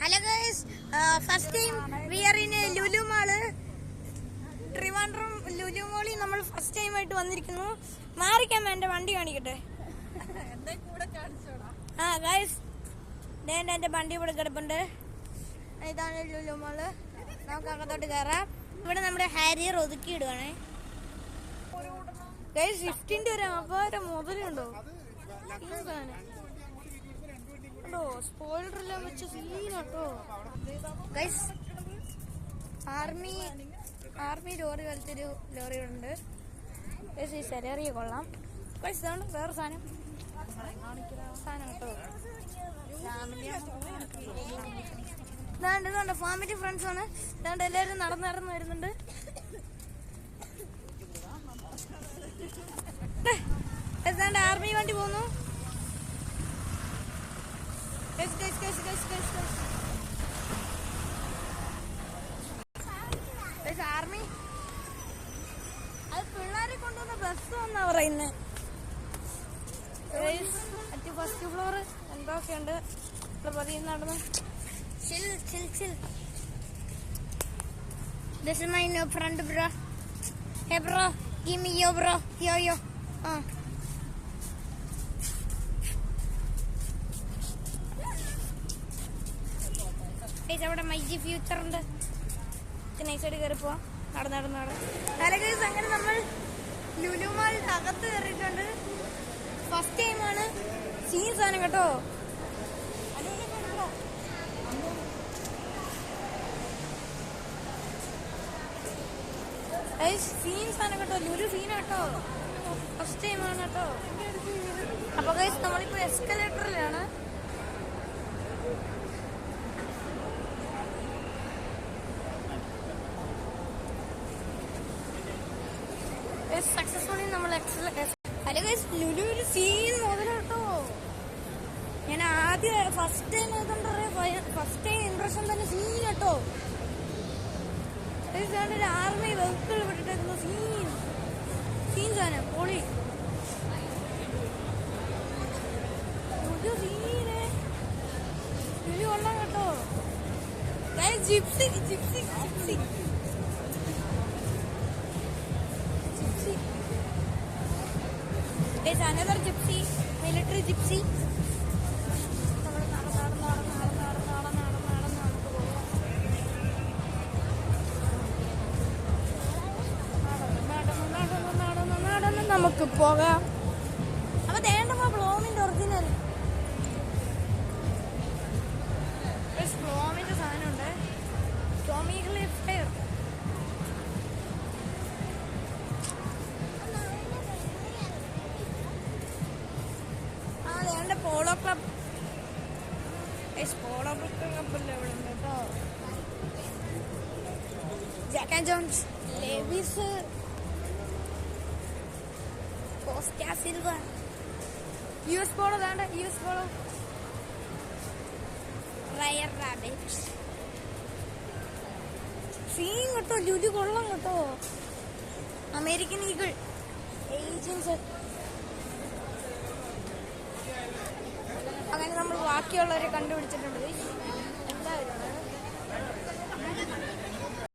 Hello guys, first time we are in Lulu Mall. Trivandrum Lulu Mall നമ്മൾ first time ആയിട്ട് വന്നിരിക്കുന്നു. മാറിക്കാൻ എന്റെ വണ്ടി കാണിക്കട്ടെ. ആ ഗൈസ്, എന്റെ വണ്ടി ഇവിടെ കിടപ്പുണ്ട്. ഇതാണ് ലുലു മാൾ. നമുക്ക് അകത്തോട്ട് കയറാം. ഇവിടെ നമ്മുടെ ഹാരിയർ ഒതുക്കി ഇടുവാണേ. ഗൈസ്, ഷിഫ്റ്റിന്റെ ഒരു അപാര മുതലുണ്ടോ? സ്പോയിലർ എല്ലാം വെച്ച സീനാട്ടോ ഗൈസ്. ആർമി ലോറി പോലത്തൊരു ലോറി ഉണ്ട്. ഈ സെലറിയ കൊള്ളാം ഗൈസ്. ഇതാണ് വേറെ സാധനം കേട്ടോ. ഇതാണ്ട് ഫാമിലി ഫ്രണ്ട്സ് ആണ്. ഇതാണ്ട് എല്ലാവരും നടന്ന് വരുന്നുണ്ട്. ഇതാണ്ട് ആർമി വണ്ടി പോകുന്നു. ആർമി അത് പിള്ളേരെ കൊണ്ടുവന്ന ബസ് വന്നാ പറയുന്നത്. ഫസ്റ്റ് ഫ്ലോർ എന്തൊക്കെയുണ്ട് നടന്നു. chill. This is my new friend, bro. Hey bro, give me yo bro. Yo. അവിടെ മൈജി ഫ്യൂച്ചർ ഉണ്ട്. നൈസായിട്ട് കയറി പോവാം. നടന്ന് അങ്ങനെ നമ്മൾ ലുലു മാൾ അകത്ത് കയറിയിട്ടുണ്ട്. ഫസ്റ്റ് ടൈമാണ്. സീൻ സാധനം കേട്ടോ. സീൻ സാധനം കേട്ടോ. ലുലു സീനാട്ടോ. ഫസ്റ്റ് ടൈമാണ് കേട്ടോ. അപ്പൊ ഗൈസ്, നമ്മളിപ്പോ എസ്കലേറ്ററിലാണ്. സക്സസ്ഫുള്ളി നമ്മൾ ഹലോ ഗൈസ്, ലുലു ഒരു സീൻ മുതലാട്ടോ. ഞാൻ ആദ്യം first time first time impression തന്നെ സീൻ കേട്ടോ. ഒരു ആർമി വെഹിക്കിൾ വിട്ടിട്ടേക്കുന്ന സീൻ സാധനം പൊളി. സീന് ലുലു കൊള്ളാം കേട്ടോ. Gypsy There's another gypsy, military gypsy. നമുക്ക് പോകാം. അപ്പൊ വേണ്ടപ്പോ ബ്ലോമിന്റെ ഒറിജിനൽ ബ്ലോമിന്റെ സാധനമുണ്ട്. ടോമികളെ ഫയർ പോളോ ക്ലബ്. പോളോ ക്ലബല്ലേ ഇവിടെ ഉണ്ട് കേട്ടോ. ജാക്ക് ആൻഡ് ജോൺസ്, ലേവിസ്, കോസ്റ്റ സിൽവ, US Polo. US Polo, Rare Rabbit. Scene കേട്ടോ. ലുലു കൊള്ളാം കേട്ടോ. അമേരിക്കൻ ഈഗിൾ, ഏജൻസ്. അങ്ങനെ നമ്മൾ ബാക്കിയുള്ളവരെ കണ്ടുപിടിച്ചിട്ടുണ്ട്.